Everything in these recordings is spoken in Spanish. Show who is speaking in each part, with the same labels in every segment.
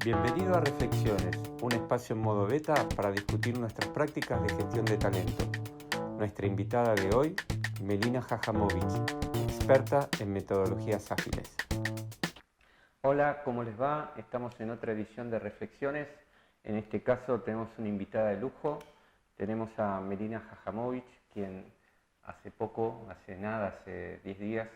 Speaker 1: Bienvenido a Reflexiones, un espacio en modo beta para discutir nuestras prácticas de gestión de talento. Nuestra invitada de hoy, Melina Jajamovic, experta en metodologías ágiles. Hola, ¿cómo les va? Estamos en otra edición de Reflexiones. En este caso tenemos una invitada de lujo. Tenemos a Melina Jajamovic, quien hace 10 días,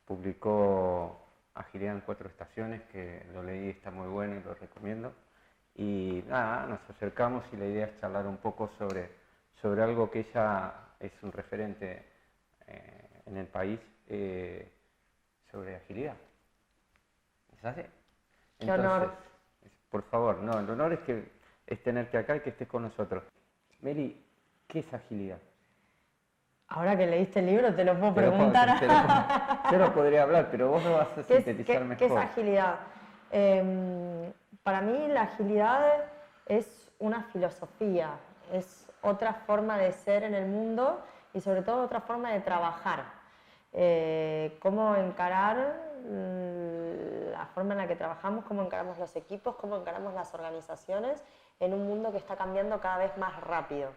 Speaker 1: publicó Agilidad en 4 estaciones, que lo leí, está muy bueno y lo recomiendo. Y nada, nos acercamos y la idea es charlar un poco sobre algo que ella es un referente en el país, sobre agilidad. ¿Es así?
Speaker 2: Qué honor.
Speaker 1: Por favor, no, el honor es tenerte acá y que estés con nosotros. Meli, ¿qué es agilidad?
Speaker 2: Ahora que leíste el libro te lo puedo preguntar.
Speaker 1: Yo no podría hablar, pero vos me vas a sintetizar mejor.
Speaker 2: ¿Qué es agilidad? Para mí la agilidad es una filosofía, es otra forma de ser en el mundo y sobre todo otra forma de trabajar. Cómo encarar la forma en la que trabajamos, cómo encaramos los equipos, cómo encaramos las organizaciones en un mundo que está cambiando cada vez más rápido.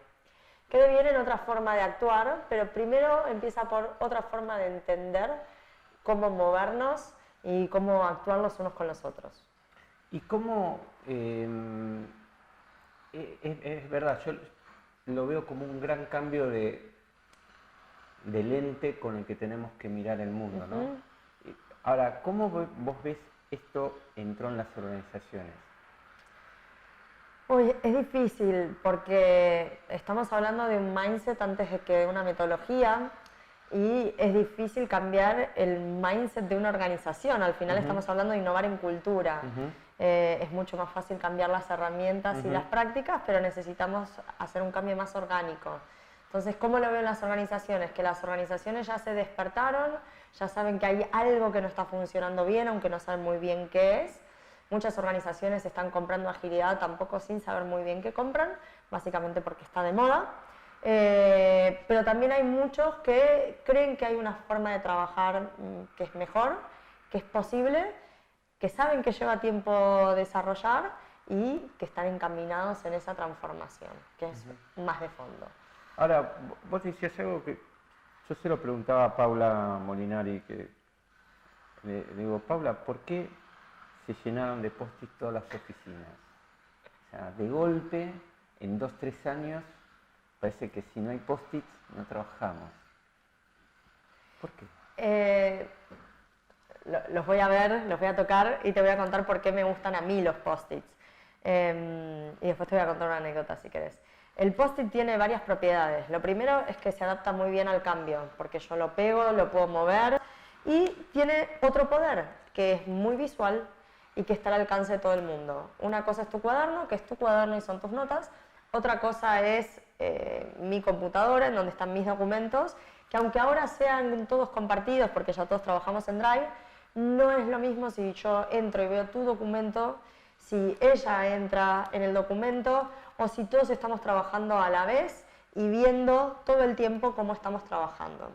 Speaker 2: Quedó bien en otra forma de actuar, pero primero empieza por otra forma de entender cómo movernos y cómo actuar los unos con los otros.
Speaker 1: Y cómo, es verdad, yo lo veo como un gran cambio de lente con el que tenemos que mirar el mundo, ¿no? Ahora, ¿cómo vos ves esto entró en las organizaciones?
Speaker 2: Uy, es difícil porque estamos hablando de un mindset antes de que de una metodología y es difícil cambiar el mindset de una organización. Al final estamos hablando de innovar en cultura. Es mucho más fácil cambiar las herramientas y las prácticas, pero necesitamos hacer un cambio más orgánico. Entonces, ¿cómo lo veo en las organizaciones? Que las organizaciones ya se despertaron, ya saben que hay algo que no está funcionando bien, aunque no saben muy bien qué es. Muchas organizaciones están comprando agilidad tampoco sin saber muy bien qué compran, básicamente porque está de moda. Pero también hay muchos que creen que hay una forma de trabajar que es mejor, que es posible, que saben que lleva tiempo desarrollar y que están encaminados en esa transformación, que es más de fondo.
Speaker 1: Ahora, vos decías algo que yo se lo preguntaba a Paula Molinari, que le digo, Paula, ¿por qué se llenaron de post-it todas las oficinas? O sea, de golpe, en 2-3 años, parece que si no hay post-its, no trabajamos. ¿Por qué?
Speaker 2: Los voy a ver, los voy a tocar y te voy a contar por qué me gustan a mí los post-its. Y después te voy a contar una anécdota si querés. El post-it tiene varias propiedades. Lo primero es que se adapta muy bien al cambio, porque yo lo pego, lo puedo mover y tiene otro poder, que es muy visual y que está al alcance de todo el mundo. Una cosa es tu cuaderno, que es tu cuaderno y son tus notas. Otra cosa es mi computadora, en donde están mis documentos, que aunque ahora sean todos compartidos, porque ya todos trabajamos en Drive, no es lo mismo si yo entro y veo tu documento, si ella entra en el documento o si todos estamos trabajando a la vez y viendo todo el tiempo cómo estamos trabajando.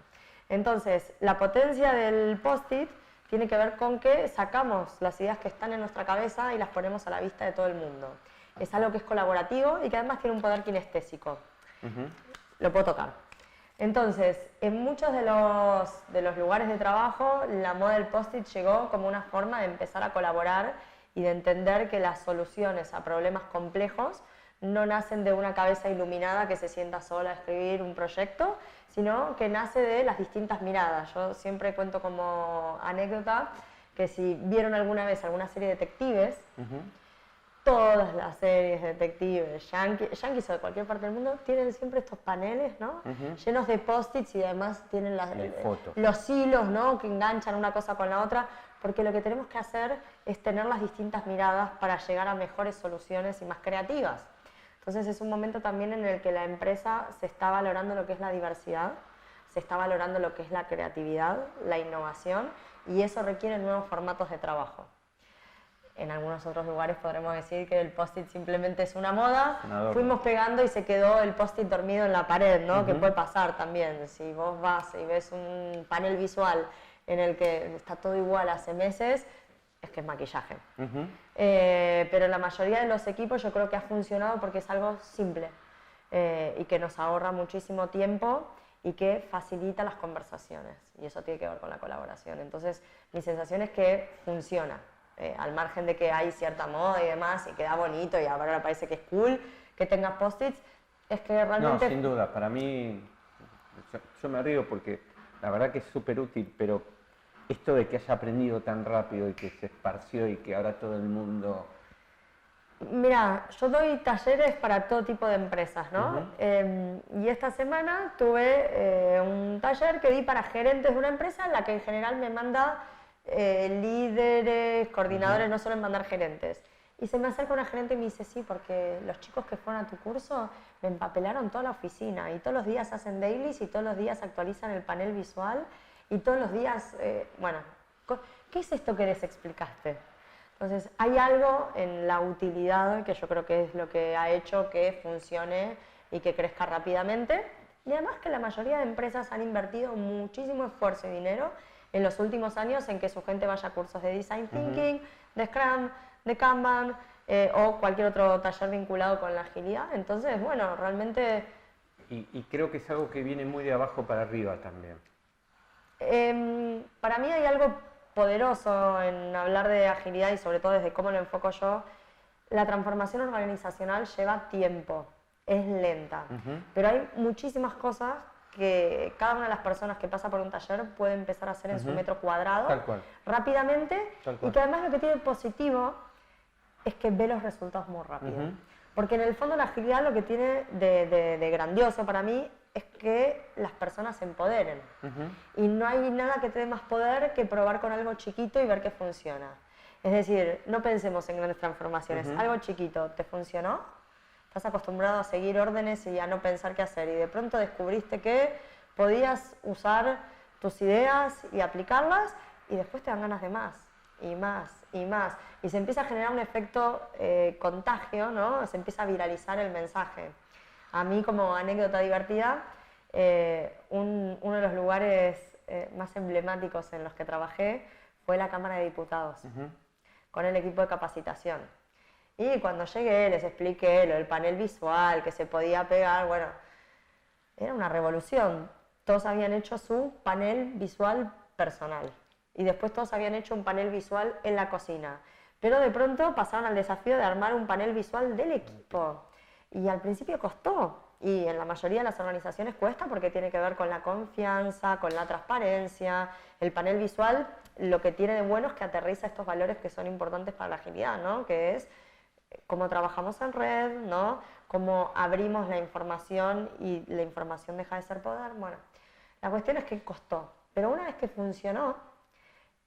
Speaker 2: Entonces, la potencia del post-it tiene que ver con que sacamos las ideas que están en nuestra cabeza y las ponemos a la vista de todo el mundo. Es algo que es colaborativo y que además tiene un poder kinestésico. Lo puedo tocar. Entonces, en muchos de los lugares de trabajo, la moda del post-it llegó como una forma de empezar a colaborar y de entender que las soluciones a problemas complejos no nacen de una cabeza iluminada que se sienta sola a escribir un proyecto, sino que nace de las distintas miradas. Yo siempre cuento como anécdota que si vieron alguna vez alguna serie de detectives, todas las series de detectives, yankees o de cualquier parte del mundo, tienen siempre estos paneles, ¿no? Llenos de post-its y además tienen los hilos, ¿no? Que enganchan una cosa con la otra, porque lo que tenemos que hacer es tener las distintas miradas para llegar a mejores soluciones y más creativas. Entonces es un momento también en el que la empresa se está valorando lo que es la diversidad, se está valorando lo que es la creatividad, la innovación, y eso requiere nuevos formatos de trabajo. En algunos otros lugares podremos decir que el post-it simplemente es una moda, fuimos pegando y se quedó el post-it dormido en la pared, ¿no? Que puede pasar también. Si vos vas y ves un panel visual en el que está todo igual hace meses, es que es maquillaje.
Speaker 1: Ujú.
Speaker 2: Pero la mayoría de los equipos yo creo que ha funcionado porque es algo simple y que nos ahorra muchísimo tiempo y que facilita las conversaciones. Y eso tiene que ver con la colaboración. Entonces, mi sensación es que funciona. Al margen de que hay cierta moda y demás, y queda bonito y ahora parece que es cool que tengas post-its, es que realmente...
Speaker 1: No, sin duda, para mí, yo me río porque la verdad que es súper útil, pero esto de que haya aprendido tan rápido y que se esparció y que ahora todo el mundo...
Speaker 2: Mira, yo doy talleres para todo tipo de empresas, ¿no? Y esta semana tuve un taller que di para gerentes de una empresa en la que en general me manda líderes, coordinadores, no suelen mandar gerentes. Y se me acerca una gerente y me dice, sí, porque los chicos que fueron a tu curso me empapelaron toda la oficina y todos los días hacen dailies y todos los días actualizan el panel visual y todos los días, bueno, ¿qué es esto que les explicaste? Entonces, hay algo en la utilidad que yo creo que es lo que ha hecho que funcione y que crezca rápidamente. Y además que la mayoría de empresas han invertido muchísimo esfuerzo y dinero en los últimos años en que su gente vaya a cursos de Design Thinking, de Scrum, de Kanban o cualquier otro taller vinculado con la agilidad. Entonces, bueno, realmente...
Speaker 1: Y creo que es algo que viene muy de abajo para arriba también.
Speaker 2: Para mí hay algo poderoso en hablar de agilidad y sobre todo desde cómo lo enfoco yo. La transformación organizacional lleva tiempo, es lenta, pero hay muchísimas cosas que cada una de las personas que pasa por un taller puede empezar a hacer en su metro cuadrado
Speaker 1: Tal cual.
Speaker 2: rápidamente
Speaker 1: Tal cual.
Speaker 2: y que además lo que tiene positivo es que ve los resultados muy rápido. Porque en el fondo la agilidad lo que tiene de grandioso para mí es que las personas se empoderen. Y no hay nada que te dé más poder que probar con algo chiquito y ver que funciona. Es decir, no pensemos en grandes transformaciones. Algo chiquito, ¿te funcionó? Estás acostumbrado a seguir órdenes y a no pensar qué hacer. Y de pronto descubriste que podías usar tus ideas y aplicarlas y después te dan ganas de más y más y más. Y se empieza a generar un efecto contagio, ¿no? Se empieza a viralizar el mensaje. A mí, como anécdota divertida, uno de los lugares más emblemáticos en los que trabajé fue la Cámara de Diputados, con el equipo de capacitación. Y cuando llegué les expliqué lo del panel visual, que se podía pegar, bueno, era una revolución. Todos habían hecho su panel visual personal y después todos habían hecho un panel visual en la cocina. Pero de pronto pasaron al desafío de armar un panel visual del equipo. Y al principio costó, y en la mayoría de las organizaciones cuesta porque tiene que ver con la confianza, con la transparencia. El panel visual lo que tiene de bueno es que aterriza estos valores que son importantes para la agilidad, ¿no? Que es cómo trabajamos en red, ¿no? Cómo abrimos la información y la información deja de ser poder. Bueno, la cuestión es que costó, pero una vez que funcionó,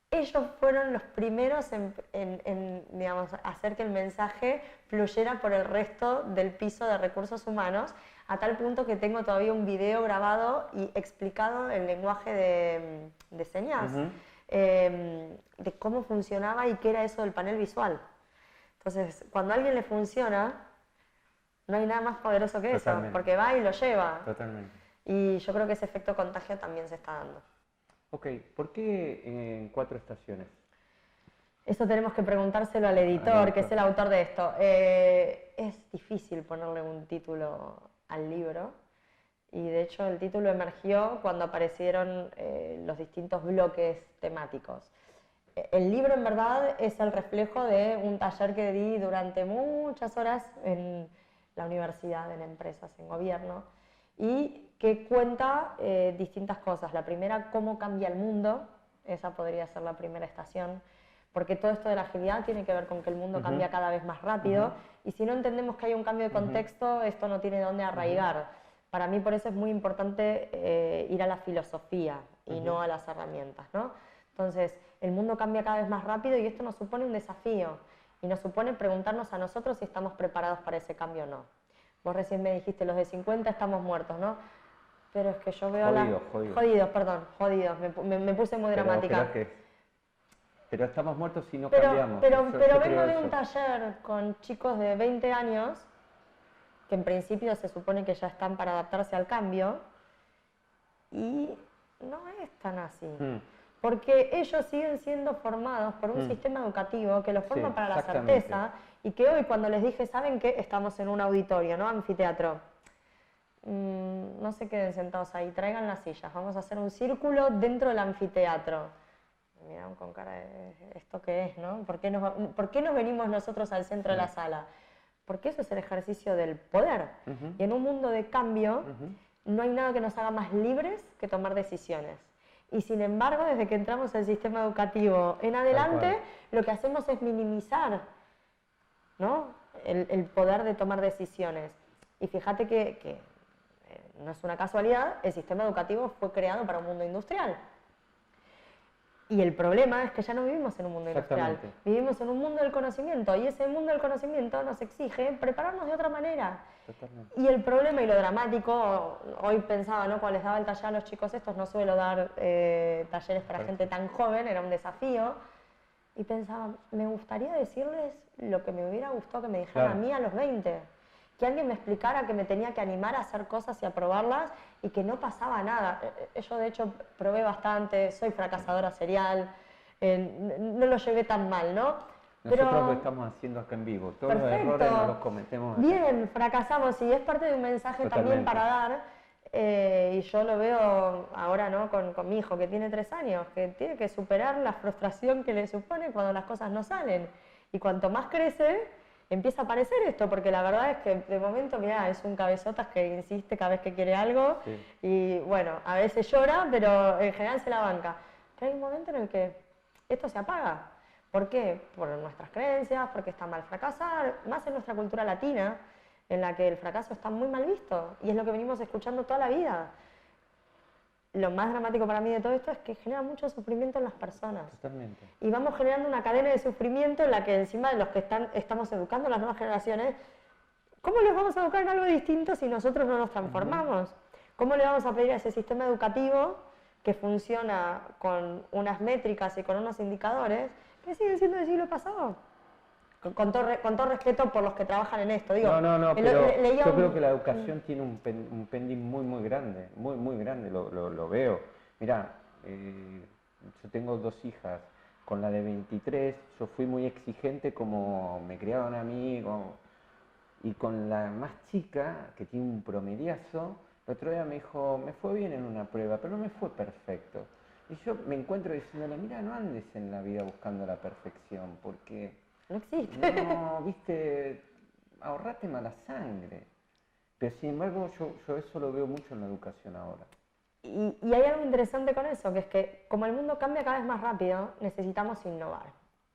Speaker 2: ellos fueron los primeros en digamos, hacer que el mensaje fluyera por el resto del piso de recursos humanos, a tal punto que tengo todavía un video grabado y explicado en lenguaje de señas de cómo funcionaba y qué era eso del panel visual. Entonces, cuando a alguien le funciona, no hay nada más poderoso que eso, porque va y lo lleva.
Speaker 1: Totalmente.
Speaker 2: Y yo creo que ese efecto contagio también se está dando.
Speaker 1: Ok, ¿por qué en 4 estaciones?
Speaker 2: Eso tenemos que preguntárselo al editor, que es el autor de esto. Es difícil ponerle un título al libro y de hecho el título emergió cuando aparecieron los distintos bloques temáticos. El libro en verdad es el reflejo de un taller que di durante muchas horas en la universidad, en empresas, en gobierno, y que cuenta distintas cosas. La primera, cómo cambia el mundo, esa podría ser la primera estación, porque todo esto de la agilidad tiene que ver con que el mundo cambia cada vez más rápido, y si no entendemos que hay un cambio de contexto, esto no tiene dónde arraigar. Para mí por eso es muy importante ir a la filosofía y no a las herramientas, ¿no? Entonces, el mundo cambia cada vez más rápido y esto nos supone un desafío, y nos supone preguntarnos a nosotros si estamos preparados para ese cambio o no. Vos recién me dijiste, los de 50 estamos muertos, ¿no? Pero es que yo veo jodidos, me puse muy dramática.
Speaker 1: Pero estamos muertos si no
Speaker 2: pero,
Speaker 1: cambiamos.
Speaker 2: Pero vengo de un taller con chicos de 20 años, que en principio se supone que ya están para adaptarse al cambio, y no es tan así. porque ellos siguen siendo formados por un sistema educativo que los forma
Speaker 1: Sí,
Speaker 2: para la
Speaker 1: exactamente.
Speaker 2: certeza, y que hoy cuando les dije, ¿saben qué? Estamos en un auditorio, ¿no? Anfiteatro. No se queden sentados ahí, traigan las sillas, vamos a hacer un círculo dentro del anfiteatro. Me miraron con cara de, ¿esto qué es, no? ¿Por qué nos venimos nosotros al centro de la sala? Porque eso es el ejercicio del poder. Y en un mundo de cambio, no hay nada que nos haga más libres que tomar decisiones. Y sin embargo, desde que entramos al sistema educativo en adelante, lo que hacemos es minimizar, ¿no? el poder de tomar decisiones. Y fíjate que no es una casualidad, el sistema educativo fue creado para un mundo industrial. Y el problema es que ya no vivimos en un mundo industrial, vivimos en un mundo del conocimiento, y ese mundo del conocimiento nos exige prepararnos de otra manera. Totalmente. Y el problema y lo dramático, hoy pensaba, ¿no? Cuando les daba el taller a los chicos estos, no suelo dar talleres para gente tan joven, era un desafío, y pensaba, me gustaría decirles lo que me hubiera gustado que me dijeran a mí a los 20. Que alguien me explicara que me tenía que animar a hacer cosas y a probarlas y que no pasaba nada. Yo de hecho probé bastante, soy fracasadora serial, no lo llevé tan mal, ¿no?
Speaker 1: Nosotros lo estamos haciendo acá en vivo, todos los errores no los cometemos acá.
Speaker 2: Bien, fracasamos, y es parte de un mensaje también para dar, y yo lo veo ahora, ¿no? con mi hijo que tiene 3 años, que tiene que superar la frustración que le supone cuando las cosas no salen. Y cuanto más crece, empieza a aparecer esto, porque la verdad es que de momento, mirá, es un cabezotas que insiste cada vez que quiere algo, y bueno, a veces llora, pero en general se la banca. Pero hay un momento en el que esto se apaga. ¿Por qué? Por nuestras creencias, porque está mal fracasar, más en nuestra cultura latina, en la que el fracaso está muy mal visto, y es lo que venimos escuchando toda la vida. Lo más dramático para mí de todo esto es que genera mucho sufrimiento en las personas. Totalmente. Y vamos generando una cadena de sufrimiento en la que encima de los que estamos educando a las nuevas generaciones, ¿cómo les vamos a educar en algo distinto si nosotros no nos transformamos? ¿Cómo le vamos a pedir a ese sistema educativo que funciona con unas métricas y con unos indicadores que siguen siendo del siglo pasado? Con todo respeto por los que trabajan en esto. Digo,
Speaker 1: no, pero yo creo que la educación tiene un pending muy grande, muy grande, lo veo. Mirá, yo tengo 2 hijas, con la de 23 yo fui muy exigente como me criaban a mí, y con la más chica, que tiene un promediazo, el otro día me dijo, me fue bien en una prueba, pero no me fue perfecto. Y yo me encuentro diciéndole, mira, no andes en la vida buscando la perfección, porque...
Speaker 2: no existe.
Speaker 1: No, viste, ahorrate mala sangre. Pero sin embargo, yo eso lo veo mucho en la educación ahora.
Speaker 2: Y hay algo interesante con eso, que es que como el mundo cambia cada vez más rápido, necesitamos innovar.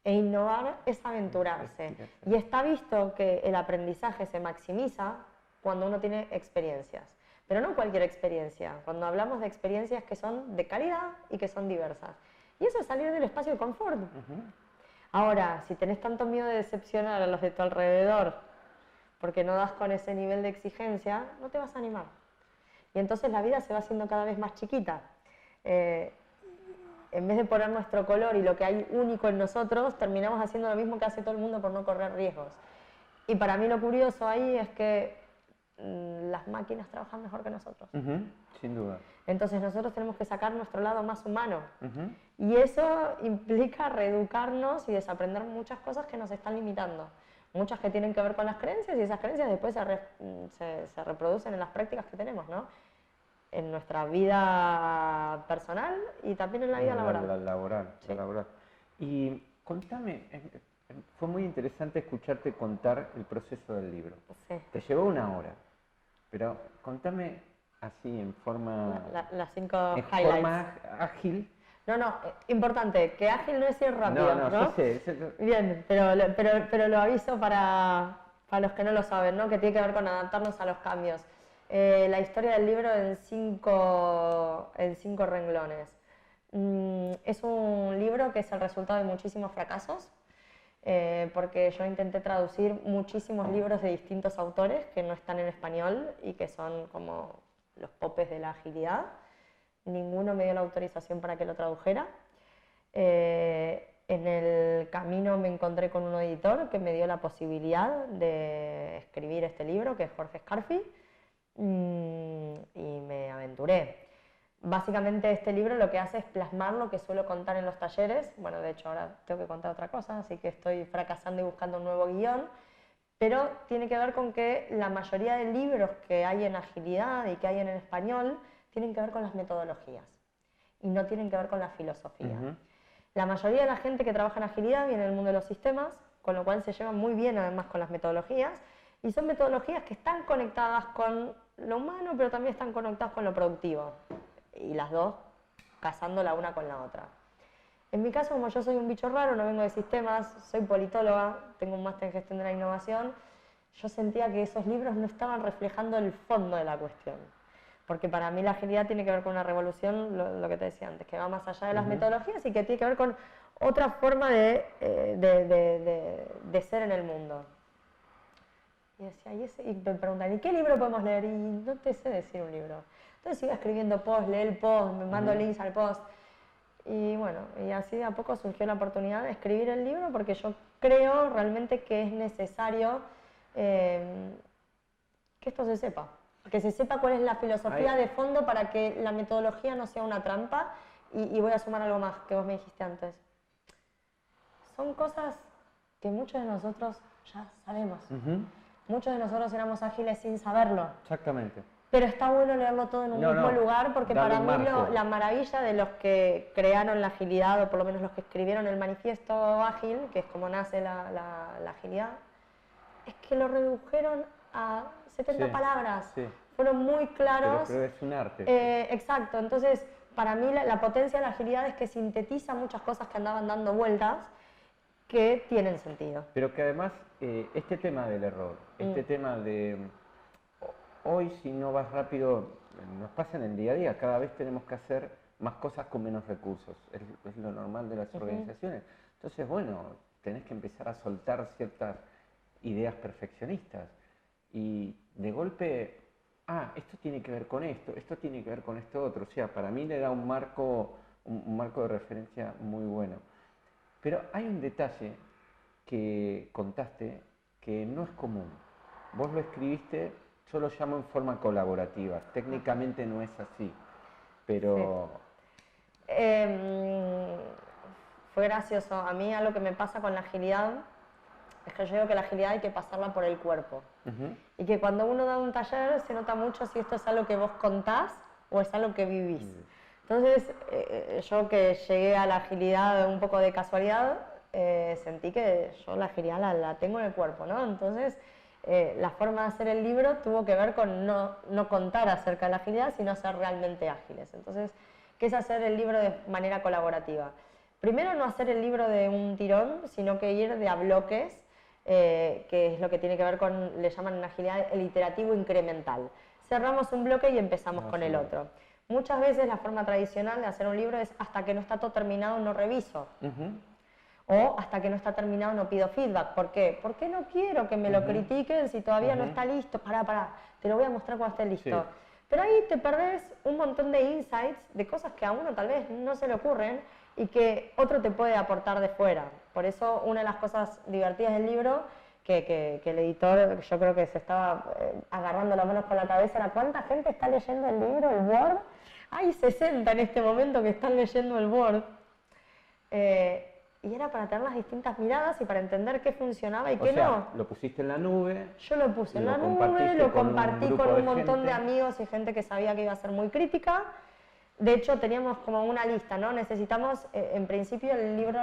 Speaker 2: E innovar es aventurarse. Y está visto que el aprendizaje se maximiza cuando uno tiene experiencias. Pero no cualquier experiencia. Cuando hablamos de experiencias que son de calidad y que son diversas. Y eso es salir del espacio de confort. Ahora, si tenés tanto miedo de decepcionar a los de tu alrededor porque no das con ese nivel de exigencia, no te vas a animar. Y entonces la vida se va haciendo cada vez más chiquita. En vez de poner nuestro color y lo que hay único en nosotros, terminamos haciendo lo mismo que hace todo el mundo por no correr riesgos. Y para mí lo curioso ahí es que las máquinas trabajan mejor que nosotros.
Speaker 1: Sin duda.
Speaker 2: Entonces nosotros tenemos que sacar nuestro lado más humano. Y eso implica reeducarnos y desaprender muchas cosas que nos están limitando. Muchas que tienen que ver con las creencias, y esas creencias después se reproducen en las prácticas que tenemos, ¿no? En nuestra vida personal y también en la vida laboral.
Speaker 1: La laboral. Y contame, fue muy interesante escucharte contar el proceso del libro.
Speaker 2: Sí.
Speaker 1: Te llevó 1 hora, pero contame así en forma...
Speaker 2: Las 5 highlights.
Speaker 1: En forma ágil.
Speaker 2: No, importante, que ágil no es ir rápido, ¿no?
Speaker 1: Yo sé.
Speaker 2: Bien, pero lo aviso para los que no lo saben, ¿no? Que tiene que ver con adaptarnos a los cambios. La historia del libro en 5 renglones. Es un libro que es el resultado de muchísimos fracasos, porque yo intenté traducir muchísimos libros de distintos autores que no están en español y que son como los popes de la agilidad. Ninguno me dio la autorización para que lo tradujera. En el camino me encontré con un editor que me dio la posibilidad de escribir este libro, que es Jorge Scarfi, y me aventuré. básicamente este libro lo que hace es plasmar lo que suelo contar en los talleres. Bueno, de hecho ahora tengo que contar otra cosa, así que estoy fracasando y buscando un nuevo guión. Pero tiene que ver con que la mayoría de libros que hay en agilidad y que hay en español tienen que ver con las metodologías y no tienen que ver con la filosofía. La mayoría de la gente que trabaja en agilidad viene del mundo de los sistemas, con lo cual se llevan muy bien además con las metodologías, y son metodologías que están conectadas con lo humano, pero también están conectadas con lo productivo, y las dos casando la una con la otra. En mi caso, como yo soy un bicho raro, no vengo de sistemas, soy politóloga, tengo un máster en gestión de la innovación, yo sentía que esos libros no estaban reflejando el fondo de la cuestión. Porque para mí la agilidad tiene que ver con una revolución, lo que te decía antes, que va más allá de las metodologías y que tiene que ver con otra forma de ser en el mundo. Y decía, y me preguntan, ¿y qué libro podemos leer? Y no te sé decir un libro. Entonces iba escribiendo post, leo el post, me mando links al post. Y bueno, y así de a poco surgió la oportunidad de escribir el libro porque yo creo realmente que es necesario que esto se sepa. Que se sepa cuál es la filosofía de fondo para que la metodología no sea una trampa. Y voy a sumar algo más que vos me dijiste antes. Son cosas que muchos de nosotros ya sabemos. Muchos de nosotros éramos ágiles sin saberlo.
Speaker 3: Exactamente.
Speaker 2: Pero está bueno leerlo todo en un mismo lugar porque para mí la maravilla de los que crearon la agilidad, o por lo menos los que escribieron el manifiesto ágil, que es como nace la agilidad, es que lo redujeron a 70 palabras. Fueron muy claros.
Speaker 3: Pero es un arte.
Speaker 2: Exacto. Entonces, para mí la potencia de la agilidad es que sintetiza muchas cosas que andaban dando vueltas que tienen sentido.
Speaker 3: Pero que además, este tema del error, este tema de... Hoy, si no vas rápido, nos pasa en el día a día, cada vez tenemos que hacer más cosas con menos recursos, es lo normal de las organizaciones. Entonces, bueno, tenés que empezar a soltar ciertas ideas perfeccionistas y de golpe, esto tiene que ver con esto tiene que ver con esto otro. O sea, para mí le da un marco de referencia muy bueno. Pero hay un detalle que contaste que no es común. Vos lo escribiste, yo lo llamo en forma colaborativa. Técnicamente no es así, pero...
Speaker 2: Fue gracioso. A mí algo que me pasa con la agilidad es que yo digo que la agilidad hay que pasarla por el cuerpo. Y que cuando uno da un taller se nota mucho si esto es algo que vos contás o es algo que vivís. Entonces, yo que llegué a la agilidad un poco de casualidad, sentí que yo la agilidad la tengo en el cuerpo, ¿no? Entonces, la forma de hacer el libro tuvo que ver con no contar acerca de la agilidad, sino ser realmente ágiles. Entonces, ¿qué es hacer el libro de manera colaborativa? Primero, no hacer el libro de un tirón, sino que ir de a bloques, que es lo que tiene que ver con, le llaman en agilidad, el iterativo incremental. Cerramos un bloque y empezamos con el otro. Muchas veces la forma tradicional de hacer un libro es hasta que no está todo terminado no reviso. O hasta que no está terminado no pido feedback. ¿Por qué? Porque no quiero que me lo critiquen si todavía no está listo. Pará, te lo voy a mostrar cuando esté listo. Sí. Pero ahí te perdés un montón de insights, de cosas que a uno tal vez no se le ocurren y que otro te puede aportar de fuera. Por eso una de las cosas divertidas del libro, que el editor, yo creo que se estaba agarrando las manos con la cabeza, era ¿cuánta gente está leyendo el libro, el Word? Hay 60 en este momento que están leyendo el Word. Y era para tener las distintas miradas y para entender qué funcionaba y qué no.
Speaker 3: Lo pusiste en la nube.
Speaker 2: Yo lo puse en la nube, lo compartí con un montón de amigos y gente que sabía que iba a ser muy crítica. De hecho, teníamos como una lista, ¿no? Necesitamos, en principio el libro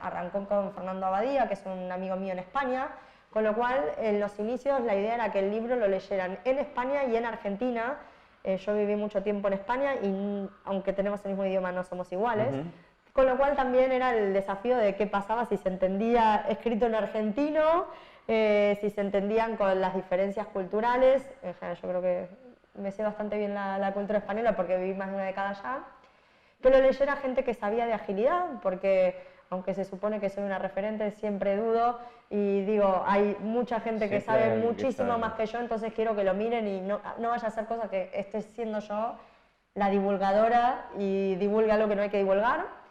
Speaker 2: arrancó con Fernando Abadía, que es un amigo mío en España, con lo cual en los inicios la idea era que el libro lo leyeran en España y en Argentina. Yo viví mucho tiempo en España y aunque tenemos el mismo idioma no somos iguales. Con lo cual también era el desafío de qué pasaba si se entendía escrito en argentino, si se entendían con las diferencias culturales. En general yo creo que me sé bastante bien la cultura española porque viví más de una década allá. Que lo leyera gente que sabía de agilidad, porque aunque se supone que soy una referente, siempre dudo y digo, hay mucha gente que sabe muchísimo más que yo, entonces quiero que lo miren y no vaya a ser cosa que esté siendo yo la divulgadora y divulga lo que no hay que divulgar.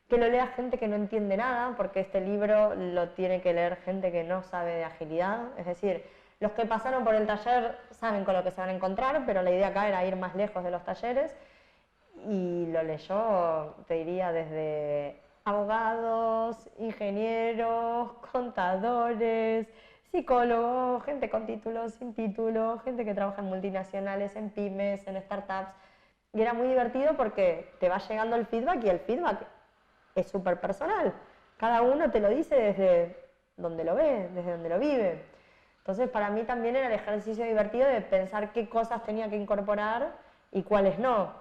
Speaker 2: Que lo lea gente que no entiende nada, porque este libro lo tiene que leer gente que no sabe de agilidad. Es decir, los que pasaron por el taller saben con lo que se van a encontrar, pero la idea acá era ir más lejos de los talleres. y lo leyó, te diría, desde abogados, ingenieros, contadores, psicólogos, gente con títulos, sin título, gente que trabaja en multinacionales, en pymes, en startups. Y era muy divertido porque te va llegando el feedback y el feedback es súper personal. Cada uno te lo dice desde donde lo ve, desde donde lo vive. Entonces para mí también era el ejercicio divertido de pensar qué cosas tenía que incorporar y cuáles no.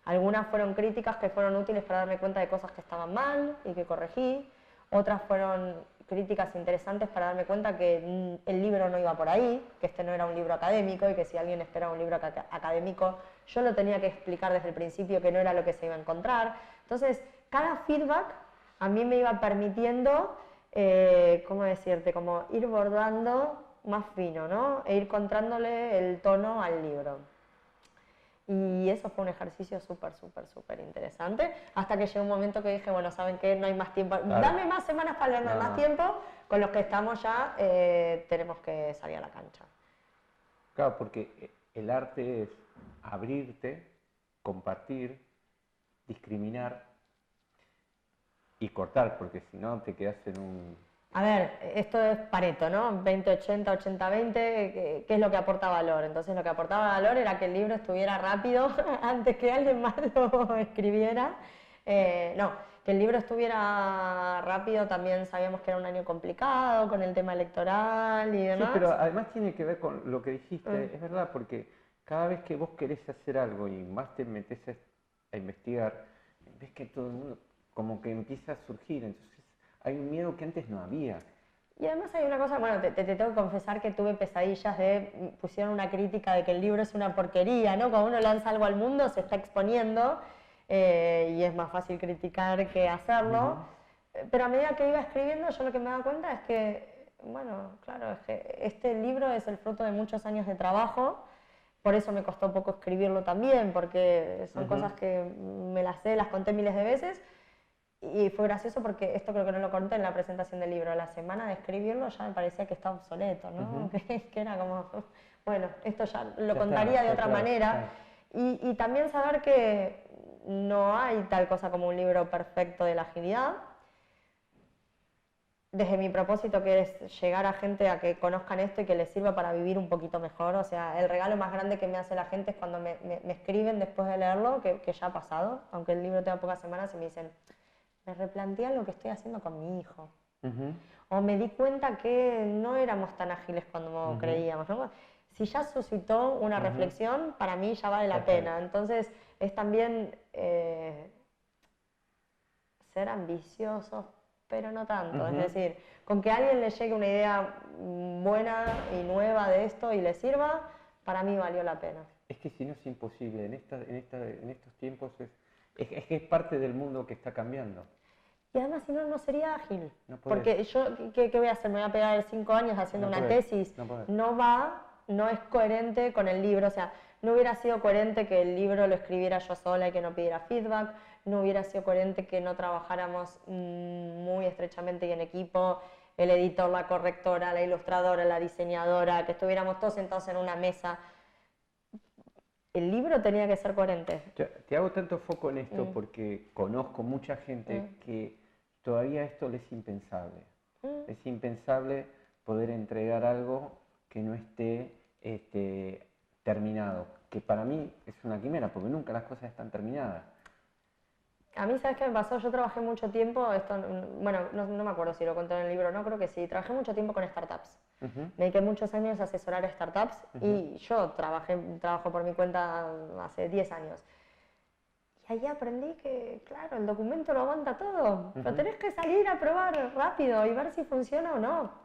Speaker 2: Algunas fueron críticas que fueron útiles para darme cuenta de cosas que estaban mal y que corregí. Otras fueron críticas interesantes para darme cuenta que el libro no iba por ahí, que este no era un libro académico y que si alguien esperaba un libro académico, yo lo tenía que explicar desde el principio que no era lo que se iba a encontrar. Entonces, cada feedback a mí me iba permitiendo, ¿cómo decirte? Como ir bordando más fino, ¿no? E ir encontrándole el tono al libro. Y eso fue un ejercicio súper interesante, hasta que llegó un momento que dije, bueno, ¿saben qué? No hay más tiempo,
Speaker 3: Claro.
Speaker 2: dame más semanas para leerme más tiempo, con los que estamos ya tenemos que salir a la cancha.
Speaker 3: Claro, porque el arte es abrirte, compartir, discriminar y cortar, porque si no te quedas en un...
Speaker 2: A ver, esto es Pareto, ¿no? 20-80, 80-20, ¿qué es lo que aporta valor? Entonces lo que aportaba valor era que el libro estuviera rápido antes que alguien más lo escribiera. No, que el libro estuviera rápido, también sabíamos que era un año complicado con el tema electoral y demás.
Speaker 3: Sí, pero además tiene que ver con lo que dijiste, es verdad, porque cada vez que vos querés hacer algo y más te metes a investigar, ves que todo el mundo como que empieza a surgir, entonces hay un miedo que antes no había.
Speaker 2: Y además hay una cosa, bueno, te tengo que confesar que tuve pesadillas pusieron una crítica de que el libro es una porquería, ¿no? Cuando uno lanza algo al mundo se está exponiendo y es más fácil criticar que hacerlo. Pero a medida que iba escribiendo yo lo que me daba cuenta es que, bueno, claro, es que este libro es el fruto de muchos años de trabajo, por eso me costó poco escribirlo también, porque son cosas que me las sé, las conté miles de veces. Y fue gracioso porque esto creo que no lo conté en la presentación del libro. La semana de escribirlo ya me parecía que estaba obsoleto, ¿no? Que era como, bueno, esto ya lo contaría de otra manera. Y también saber que no hay tal cosa como un libro perfecto de la agilidad. Desde mi propósito, que es llegar a gente a que conozcan esto y que les sirva para vivir un poquito mejor. O sea, el regalo más grande que me hace la gente es cuando me escriben después de leerlo, que ya ha pasado, aunque el libro tenga pocas semanas, y me dicen, me replantean lo que estoy haciendo con mi hijo. O me di cuenta que no éramos tan ágiles cuando creíamos, ¿no? Si ya suscitó una reflexión, para mí ya vale la pena. Entonces, es también ser ambiciosos, pero no tanto. Es decir, con que a alguien le llegue una idea buena y nueva de esto y le sirva, para mí valió la pena.
Speaker 3: Es que si no es imposible, en estos tiempos es que es parte del mundo que está cambiando.
Speaker 2: Y además, si no, no sería ágil.
Speaker 3: No podés.
Speaker 2: Porque yo, ¿qué voy a hacer? ¿Me voy a pegar 5 años haciendo una tesis? No es coherente con el libro. O sea, no hubiera sido coherente que el libro lo escribiera yo sola y que no pidiera feedback. No hubiera sido coherente que no trabajáramos muy estrechamente y en equipo. El editor, la correctora, la ilustradora, la diseñadora, que estuviéramos todos sentados en una mesa. El libro tenía que ser coherente.
Speaker 3: Te hago tanto foco en esto porque conozco mucha gente que todavía esto le es impensable. Es impensable poder entregar algo que no esté terminado, que para mí es una quimera, porque nunca las cosas están terminadas.
Speaker 2: A mí, ¿sabes qué me pasó? Yo trabajé mucho tiempo, bueno, no me acuerdo si lo conté en el libro o no, creo que sí, trabajé mucho tiempo con startups. Me dediqué muchos años a asesorar a startups y yo trabajo por mi cuenta hace 10 años. Y ahí aprendí que, claro, el documento lo aguanta todo, pero tenés que salir a probar rápido y ver si funciona o no.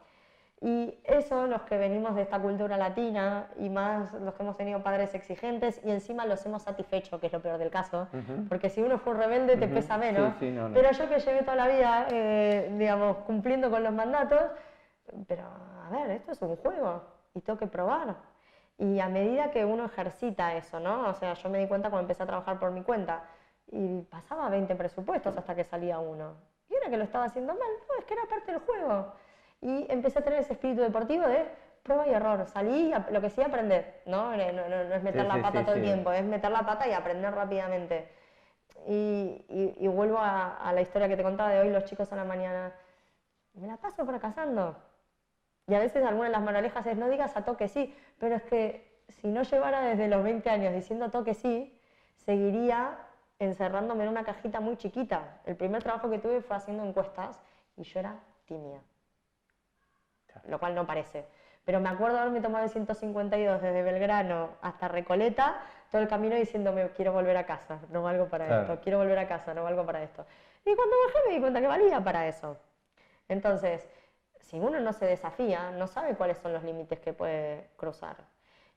Speaker 2: Y eso, los que venimos de esta cultura latina y más los que hemos tenido padres exigentes y encima los hemos satisfecho, que es lo peor del caso, porque si uno fue un rebelde te pesa menos,
Speaker 3: sí, no.
Speaker 2: Pero yo que llevé toda la vida, digamos, cumpliendo con los mandatos, pero a ver, esto es un juego y tengo que probar. Y a medida que uno ejercita eso, ¿no? O sea, yo me di cuenta cuando empecé a trabajar por mi cuenta y pasaba 20 presupuestos hasta que salía uno. Y era que lo estaba haciendo mal, no, es que era parte del juego. Y empecé a tener ese espíritu deportivo de prueba y error, salí, lo que sí aprender, ¿no? No es meter la pata todo el tiempo, es meter la pata y aprender rápidamente. Y vuelvo a la historia que te contaba de hoy, los chicos a la mañana, me la paso fracasando. Y a veces alguna de las moralejas es, no digas a toque sí, pero es que si no llevara desde los 20 años diciendo a toque sí, seguiría encerrándome en una cajita muy chiquita. El primer trabajo que tuve fue haciendo encuestas y yo era tímida, lo cual no parece. Pero me acuerdo haberme tomado el 152 desde Belgrano hasta Recoleta, todo el camino diciéndome, quiero volver a casa, no valgo para esto, quiero volver a casa, no valgo para esto. Y cuando bajé me di cuenta que valía para eso. Entonces, si uno no se desafía, no sabe cuáles son los límites que puede cruzar.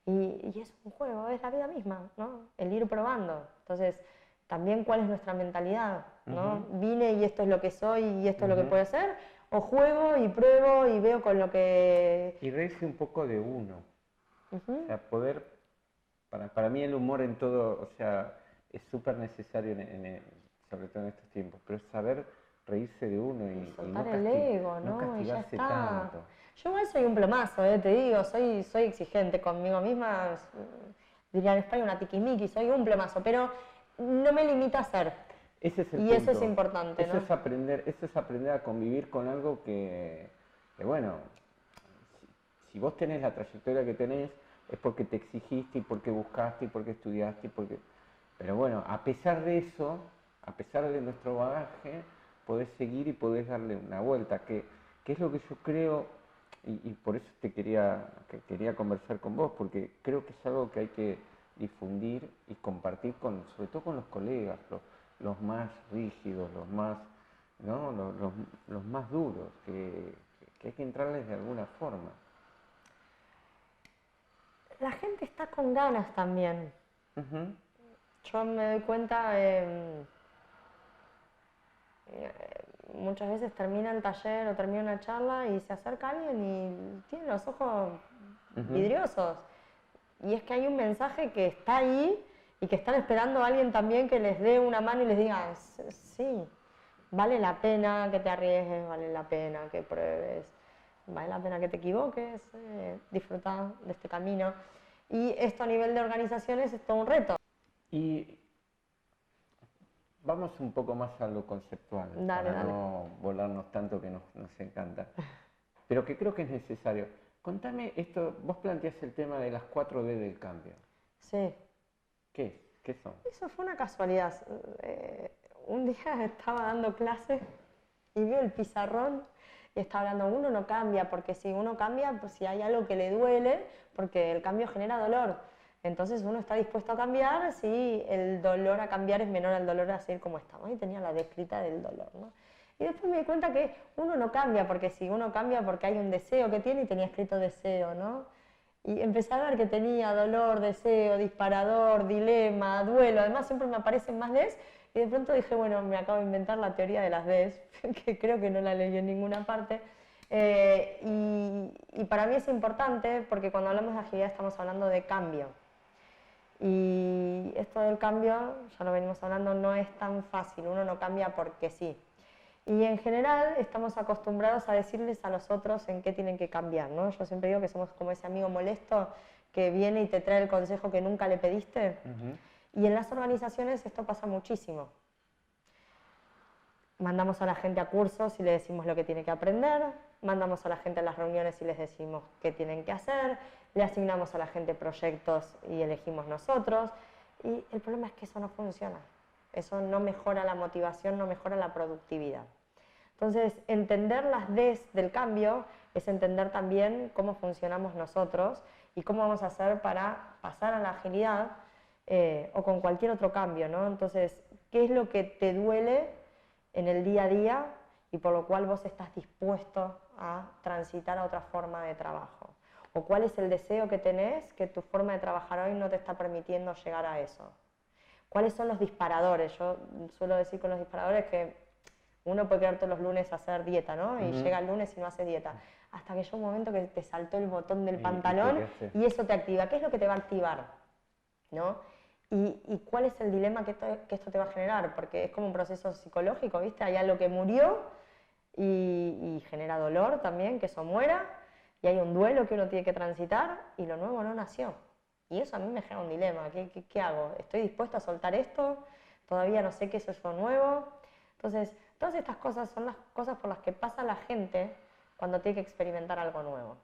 Speaker 2: Y es un juego, es la vida misma, ¿no? El ir probando. Entonces, también cuál es nuestra mentalidad, ¿no? Vine y esto es lo que soy y esto es lo que puedo hacer, o juego y pruebo y veo con lo que...
Speaker 3: Y reírse un poco de uno. O sea, poder... Para mí el humor en todo, o sea, es súper necesario, sobre todo en estos tiempos, pero es saber reírse de uno y
Speaker 2: soltar el ego,
Speaker 3: no
Speaker 2: ¿no? Y ya
Speaker 3: castigarse
Speaker 2: está.
Speaker 3: tanto.
Speaker 2: Yo igual soy un plomazo, te digo, soy exigente conmigo misma, diría en España una tiquismiqui, soy un plomazo, pero no me limita a ser.
Speaker 3: Ese es el
Speaker 2: y
Speaker 3: punto.
Speaker 2: eso es importante,
Speaker 3: eso
Speaker 2: ¿no?
Speaker 3: Es aprender a convivir con algo que bueno, si vos tenés la trayectoria que tenés, es porque te exigiste y porque buscaste y porque estudiaste pero bueno, a pesar de eso, a pesar de nuestro bagaje, podés seguir y podés darle una vuelta, que es lo que yo creo, y por eso quería conversar con vos, porque creo que es algo que hay que difundir y compartir sobre todo con los colegas, los más rígidos, los más, ¿no? los más duros, que hay que entrarles de alguna forma.
Speaker 2: La gente está con ganas también. Yo me doy cuenta, muchas veces termina el taller o termina una charla y se acerca alguien y tiene los ojos vidriosos. Y es que hay un mensaje que está ahí y que están esperando a alguien también que les dé una mano y les diga, sí, vale la pena que te arriesgues, vale la pena que pruebes, vale la pena que te equivoques, disfrutar de este camino. Y esto a nivel de organizaciones es todo un reto.
Speaker 3: Y vamos un poco más a lo conceptual,
Speaker 2: dale.
Speaker 3: No volarnos tanto que nos encanta, pero que creo que es necesario. Contame esto, vos planteás el tema de las 4D del cambio.
Speaker 2: Sí.
Speaker 3: ¿Qué son?
Speaker 2: Eso fue una casualidad. Un día estaba dando clases y veo el pizarrón y estaba hablando, uno no cambia, porque si uno cambia, pues si hay algo que le duele, porque el cambio genera dolor. Entonces uno está dispuesto a cambiar si el dolor a cambiar es menor al dolor a seguir como estamos. Y tenía la descrita del dolor, ¿no? Y después me di cuenta que uno no cambia, porque si uno cambia porque hay un deseo que tiene, y tenía escrito deseo, ¿no? Y empecé a ver que tenía dolor, deseo, disparador, dilema, duelo, además siempre me aparecen más Ds, y de pronto dije, bueno, me acabo de inventar la teoría de las Ds, que creo que no la leí en ninguna parte, y para mí es importante porque cuando hablamos de agilidad estamos hablando de cambio. Y esto del cambio, ya lo venimos hablando, no es tan fácil, uno no cambia porque sí. Y en general estamos acostumbrados a decirles a los otros en qué tienen que cambiar, ¿no? Yo siempre digo que somos como ese amigo molesto que viene y te trae el consejo que nunca le pediste. Y en las organizaciones esto pasa muchísimo. Mandamos a la gente a cursos y le decimos lo que tiene que aprender, mandamos a la gente a las reuniones y les decimos qué tienen que hacer, le asignamos a la gente proyectos y elegimos nosotros. Y el problema es que eso no funciona. Eso no mejora la motivación, no mejora la productividad. Entonces, entender las Ds del cambio es entender también cómo funcionamos nosotros y cómo vamos a hacer para pasar a la agilidad o con cualquier otro cambio, ¿no? Entonces, ¿qué es lo que te duele en el día a día y por lo cual vos estás dispuesto a transitar a otra forma de trabajo? ¿O cuál es el deseo que tenés que tu forma de trabajar hoy no te está permitiendo llegar a eso? ¿Cuáles son los disparadores? Yo suelo decir con los disparadores que uno puede querer todos los lunes a hacer dieta, ¿no? Y llega el lunes y no hace dieta. Hasta que llega un momento que te saltó el botón del pantalón y eso te activa. ¿Qué es lo que te va a activar? ¿No? ¿Y cuál es el dilema que esto te va a generar? Porque es como un proceso psicológico, ¿viste? Hay algo que murió y genera dolor también, que eso muera. y hay un duelo que uno tiene que transitar y lo nuevo no nació. Y eso a mí me genera un dilema. ¿Qué hago? ¿Estoy dispuesta a soltar esto? Todavía no sé qué es eso nuevo. Entonces, todas estas cosas son las cosas por las que pasa la gente cuando tiene que experimentar algo nuevo.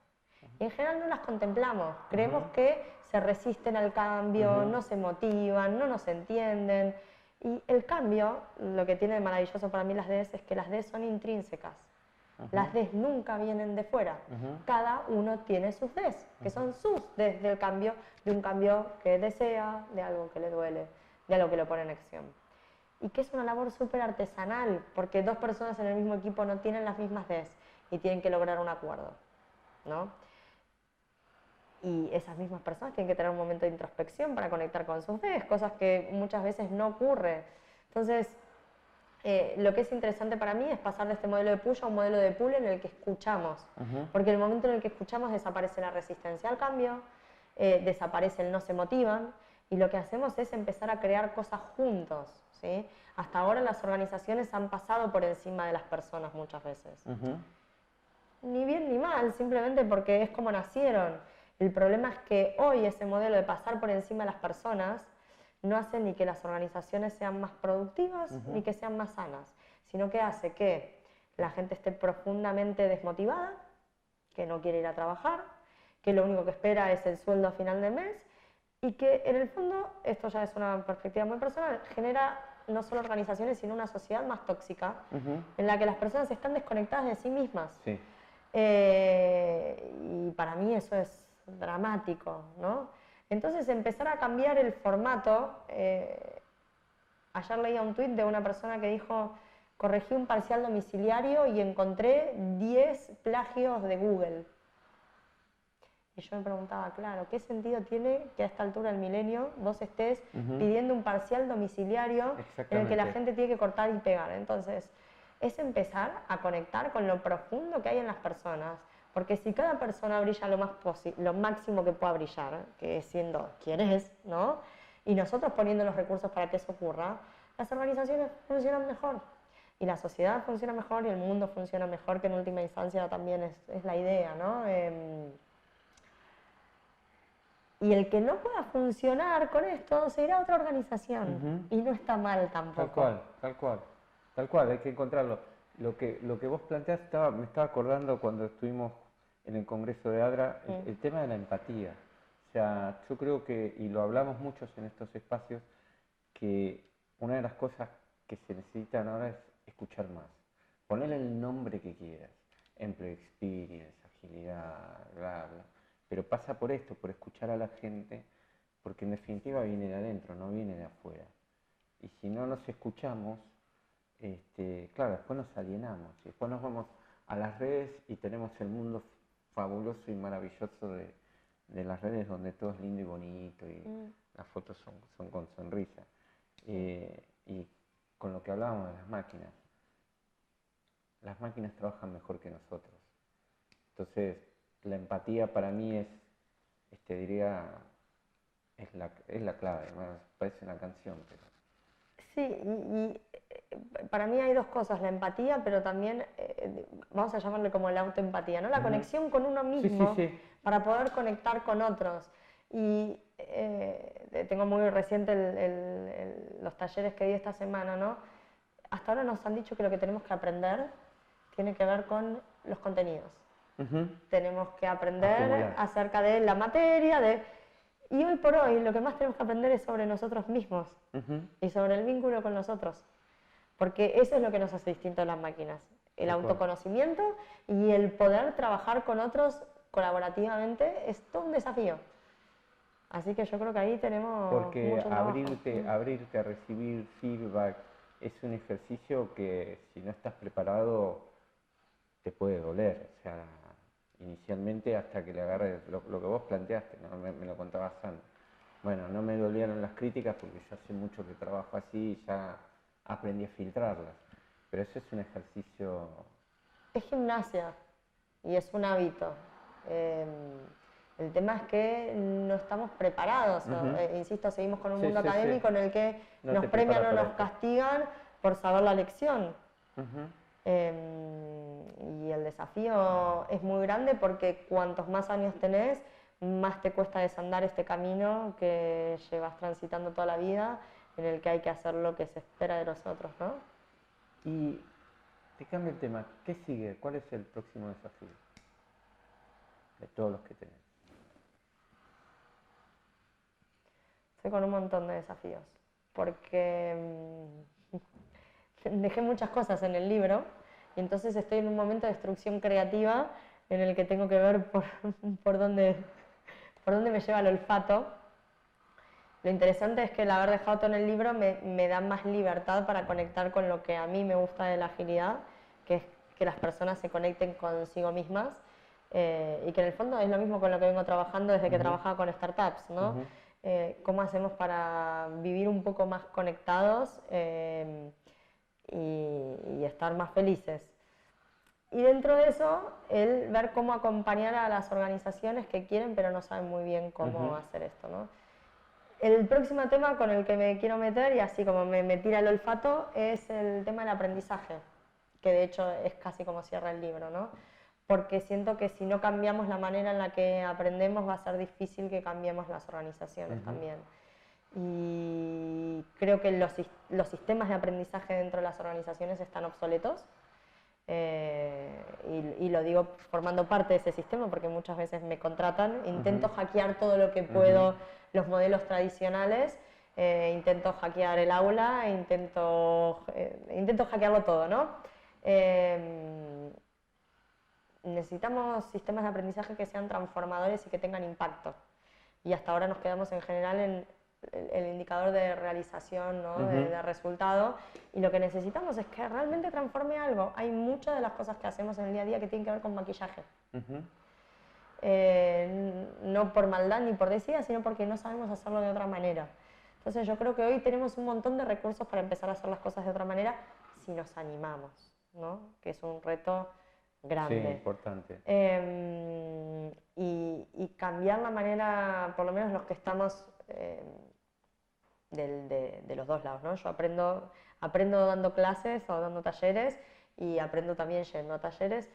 Speaker 2: Y en general no las contemplamos. Creemos que se resisten al cambio, no se motivan, no nos entienden. Y el cambio, lo que tiene de maravilloso para mí las Ds es que las Ds son intrínsecas. Las Ds nunca vienen de fuera. Cada uno tiene sus Ds, que son sus Ds del cambio, de un cambio que desea, de algo que le duele, de algo que lo pone en acción. Y que es una labor súper artesanal, porque dos personas en el mismo equipo no tienen las mismas Ds y tienen que lograr un acuerdo, ¿no? Y esas mismas personas tienen que tener un momento de introspección para conectar con sus Ds, cosas que muchas veces no ocurre. Entonces, lo que es interesante para mí es pasar de este modelo de push a un modelo de pull en el que escuchamos. Porque en el momento en el que escuchamos desaparece la resistencia al cambio, desaparece el no se motivan, y lo que hacemos es empezar a crear cosas juntos, ¿sí? Hasta ahora las organizaciones han pasado por encima de las personas muchas veces. Ni bien ni mal, simplemente porque es como nacieron. El problema es que hoy ese modelo de pasar por encima de las personas no hace ni que las organizaciones sean más productivas ni que sean más sanas, sino que hace que la gente esté profundamente desmotivada, que no quiere ir a trabajar, que lo único que espera es el sueldo a final de mes y que en el fondo, esto ya es una perspectiva muy personal, genera no solo organizaciones sino una sociedad más tóxica en la que las personas están desconectadas de sí mismas.
Speaker 3: Sí.
Speaker 2: Y para mí eso es dramático, ¿no? Entonces empezar a cambiar el formato. Ayer leía un tuit de una persona que dijo: corregí un parcial domiciliario y encontré 10 plagios de Google. Y yo me preguntaba, claro, ¿qué sentido tiene que a esta altura del milenio vos estés pidiendo un parcial domiciliario en el que la gente tiene que cortar y pegar? Entonces, es empezar a conectar con lo profundo que hay en las personas. Porque si cada persona brilla lo máximo que pueda brillar, que es siendo quien es, ¿no? Y nosotros poniendo los recursos para que eso ocurra, las organizaciones funcionan mejor. Y la sociedad funciona mejor y el mundo funciona mejor, que en última instancia también es la idea, ¿no? Y el que no pueda funcionar con esto se irá a otra organización. Y no está mal tampoco.
Speaker 3: Tal cual, hay que encontrarlo. Lo que vos planteás, me estaba acordando cuando estuvimos en el Congreso de ADRA, el tema de la empatía. O sea, yo creo que, y lo hablamos muchos en estos espacios, que una de las cosas que se necesitan ahora es escuchar más. Ponerle el nombre que quieras, Employee Experience, agilidad, bla, bla. Pero pasa por esto, por escuchar a la gente, porque en definitiva viene de adentro, no viene de afuera. Y si no nos escuchamos, claro, después nos alienamos, y después nos vamos a las redes y tenemos el mundo fabuloso y maravilloso de las redes donde todo es lindo y bonito y las fotos son con sonrisa. Y con lo que hablábamos de las máquinas trabajan mejor que nosotros. Entonces, la empatía para mí es la clave, ¿no? Parece una canción, pero...
Speaker 2: Sí, y para mí hay dos cosas, la empatía, pero también, vamos a llamarle como la autoempatía, ¿no? La conexión con uno mismo para poder conectar con otros. Y tengo muy reciente los talleres que di esta semana, ¿no? Hasta ahora nos han dicho que lo que tenemos que aprender tiene que ver con los contenidos. Tenemos que aprender acerca de la materia, y hoy por hoy lo que más tenemos que aprender es sobre nosotros mismos y sobre el vínculo con los otros. Porque eso es lo que nos hace distintos a las máquinas. El autoconocimiento y el poder trabajar con otros colaborativamente es todo un desafío. Así que yo creo que ahí tenemos mucho trabajo.
Speaker 3: Abrirte a recibir feedback es un ejercicio que si no estás preparado te puede doler. O sea, inicialmente hasta que le agarres lo que vos planteaste, ¿no? Me lo contabas antes. Bueno, no me dolieron las críticas porque yo hace mucho que trabajo así y ya aprendí a filtrarlas. Pero eso es un ejercicio...
Speaker 2: Es gimnasia y es un hábito. El tema es que no estamos preparados. Insisto, seguimos con un mundo académico en el que nos premian o nos castigan por saber la lección. Y el desafío es muy grande porque cuantos más años tenés, más te cuesta desandar este camino que llevas transitando toda la vida, en el que hay que hacer lo que se espera de nosotros, ¿no?
Speaker 3: Y te cambio el tema, ¿qué sigue? ¿Cuál es el próximo desafío de todos los que tenés?
Speaker 2: Estoy con un montón de desafíos, porque dejé muchas cosas en el libro y entonces estoy en un momento de destrucción creativa en el que tengo que ver por dónde me lleva el olfato. Lo interesante es que el haber dejado todo en el libro me da más libertad para conectar con lo que a mí me gusta de la agilidad, que es que las personas se conecten consigo mismas, y que en el fondo es lo mismo con lo que vengo trabajando desde que trabajaba con startups, ¿no? ¿Cómo hacemos para vivir un poco más conectados y estar más felices? Y dentro de eso, el ver cómo acompañar a las organizaciones que quieren pero no saben muy bien cómo hacer esto, ¿no? El próximo tema con el que me quiero meter, y así como me tira el olfato, es el tema del aprendizaje, que de hecho es casi como cierra el libro, ¿no? Porque siento que si no cambiamos la manera en la que aprendemos, va a ser difícil que cambiemos las organizaciones también. Y creo que los sistemas de aprendizaje dentro de las organizaciones están obsoletos. Y lo digo formando parte de ese sistema porque muchas veces me contratan, intento hackear todo lo que puedo, los modelos tradicionales, intento hackear el aula, intento hackearlo todo, ¿no? Necesitamos sistemas de aprendizaje que sean transformadores y que tengan impacto. Y hasta ahora nos quedamos en general en el indicador de realización, ¿no? de resultado, y lo que necesitamos es que realmente transforme algo. Hay muchas de las cosas que hacemos en el día a día que tienen que ver con maquillaje. No por maldad ni por desidia, sino porque no sabemos hacerlo de otra manera. Entonces yo creo que hoy tenemos un montón de recursos para empezar a hacer las cosas de otra manera si nos animamos, ¿no? Que es un reto grande.
Speaker 3: Sí, importante.
Speaker 2: Y cambiar la manera, por lo menos los que estamos de los dos lados, ¿no? Yo aprendo dando clases o dando talleres y aprendo también yendo a talleres.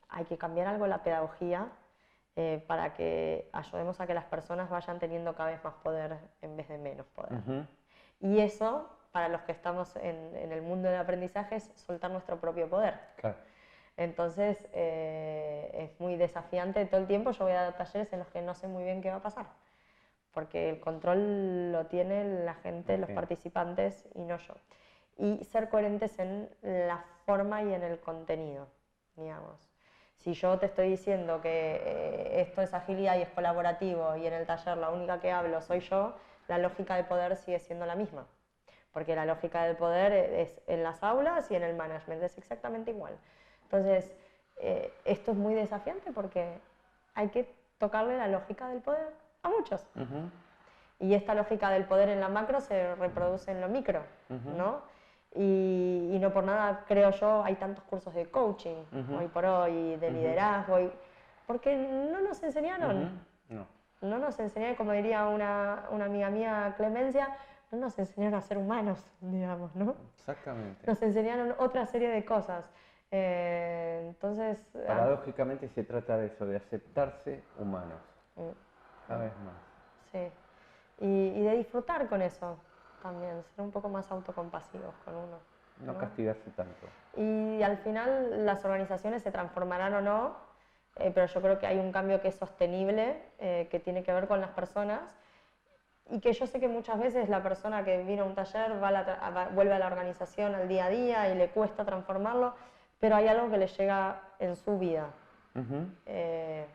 Speaker 2: Hay que cambiar algo en la pedagogía para que ayudemos a que las personas vayan teniendo cada vez más poder en vez de menos poder. Y eso, para los que estamos en el mundo del aprendizaje, es soltar nuestro propio poder.
Speaker 3: Claro.
Speaker 2: Entonces, es muy desafiante todo el tiempo. Yo voy a dar talleres en los que no sé muy bien qué va a pasar, porque el control lo tiene la gente, los participantes, y no yo. Y ser coherentes en la forma y en el contenido, digamos. Si yo te estoy diciendo que esto es agilidad y es colaborativo y en el taller la única que hablo soy yo, la lógica de poder sigue siendo la misma. Porque la lógica del poder es en las aulas y en el management, es exactamente igual. Entonces, esto es muy desafiante porque hay que tocarle la lógica del poder a muchos. Y esta lógica del poder en la macro se reproduce en lo micro, ¿no? Y no por nada, creo yo, hay tantos cursos de coaching hoy por hoy, de liderazgo, porque no nos enseñaron. No nos enseñaron, como diría una amiga mía, Clemencia, no nos enseñaron a ser humanos, digamos, ¿no?
Speaker 3: Exactamente.
Speaker 2: Nos enseñaron otra serie de cosas. Entonces...
Speaker 3: Paradójicamente se trata de eso, de aceptarse humanos, cada vez más.
Speaker 2: Sí, y de disfrutar con eso también, ser un poco más autocompasivos con uno.
Speaker 3: No castigarse tanto.
Speaker 2: Y al final las organizaciones se transformarán o no, pero yo creo que hay un cambio que es sostenible, que tiene que ver con las personas, y que yo sé que muchas veces la persona que vino a un taller vuelve a la organización al día a día y le cuesta transformarlo, pero hay algo que le llega en su vida. Que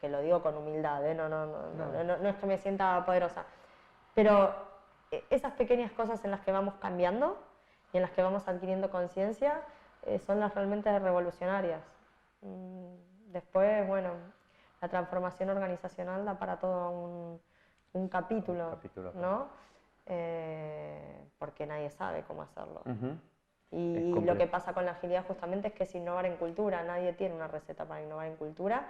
Speaker 2: lo digo con humildad, no es que me sienta poderosa, pero esas pequeñas cosas en las que vamos cambiando y en las que vamos adquiriendo conciencia son las realmente revolucionarias. Después, bueno, la transformación organizacional da para todo un capítulo, ¿no? Porque nadie sabe cómo hacerlo. Y lo que pasa con la agilidad justamente es que es innovar en cultura. Nadie tiene una receta para innovar en cultura,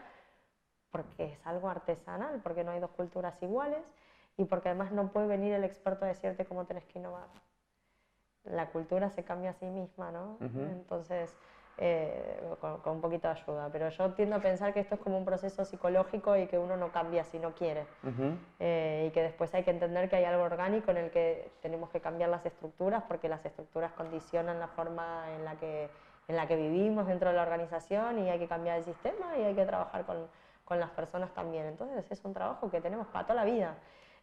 Speaker 2: porque es algo artesanal, porque no hay dos culturas iguales y porque además no puede venir el experto a decirte cómo tenés que innovar. la cultura se cambia a sí misma, ¿no? Entonces, con un poquito de ayuda. Pero yo tiendo a pensar que esto es como un proceso psicológico y que uno no cambia si no quiere. Y que después hay que entender que hay algo orgánico en el que tenemos que cambiar las estructuras, porque las estructuras condicionan la forma en la que vivimos dentro de la organización, y hay que cambiar el sistema y hay que trabajar con las personas también. Entonces es un trabajo que tenemos para toda la vida.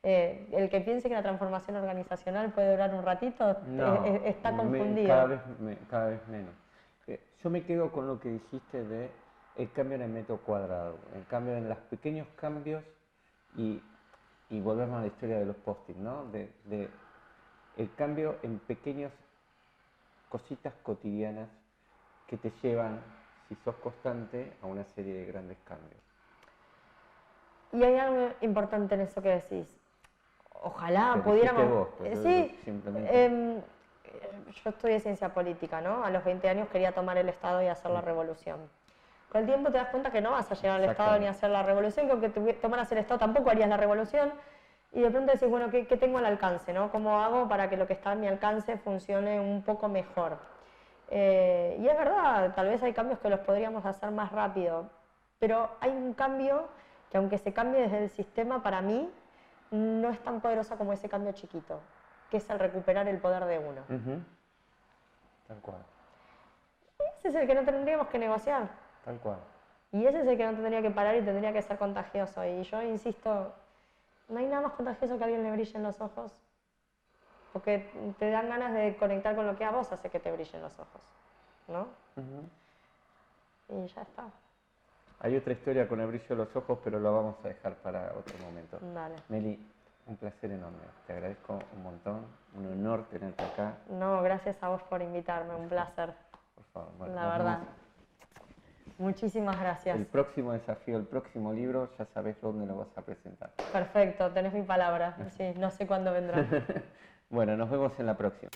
Speaker 2: El que piense que la transformación organizacional puede durar un ratito,
Speaker 3: No,
Speaker 2: está confundido.
Speaker 3: Cada vez menos. Yo me quedo con lo que dijiste de el cambio en el metro cuadrado, el cambio en los pequeños cambios y volvemos a la historia de los post-it, ¿no? El cambio en pequeñas cositas cotidianas que te llevan, si sos constante, a una serie de grandes cambios.
Speaker 2: Y hay algo importante en eso que decís. Ojalá
Speaker 3: Pero
Speaker 2: pudiéramos...
Speaker 3: vos,
Speaker 2: sí,
Speaker 3: simplemente...
Speaker 2: yo estudié ciencia política, ¿no? A los 20 años quería tomar el Estado y hacer la revolución. Con el tiempo te das cuenta que no vas a llegar al Estado ni a hacer la revolución, que aunque tomaras el Estado tampoco harías la revolución, y de pronto decís, bueno, ¿qué tengo al alcance, ¿no? ¿Cómo hago para que lo que está a mi alcance funcione un poco mejor? Y es verdad, tal vez hay cambios que los podríamos hacer más rápido, pero hay un cambio que, aunque se cambie desde el sistema, para mí no es tan poderosa como ese cambio chiquito, que es el recuperar el poder de uno.
Speaker 3: Tal cual.
Speaker 2: Ese es el que no tendríamos que negociar.
Speaker 3: Tal cual.
Speaker 2: Y ese es el que no tendría que parar y tendría que ser contagioso. Y yo insisto, no hay nada más contagioso que a alguien le brillen los ojos, porque te dan ganas de conectar con lo que a vos hace que te brillen los ojos, ¿no? Y ya está.
Speaker 3: Hay otra historia con el brillo de los ojos, pero lo vamos a dejar para otro momento.
Speaker 2: Dale.
Speaker 3: Meli, un placer enorme. Te agradezco un montón, un honor tenerte acá.
Speaker 2: No, gracias a vos por invitarme, un placer.
Speaker 3: Por favor. Bueno,
Speaker 2: la verdad. Muchísimas gracias.
Speaker 3: El próximo desafío, el próximo libro, ya sabes dónde lo vas a presentar.
Speaker 2: Perfecto, tenés mi palabra. Sí, no sé cuándo vendrá.
Speaker 3: Bueno, nos vemos en la próxima.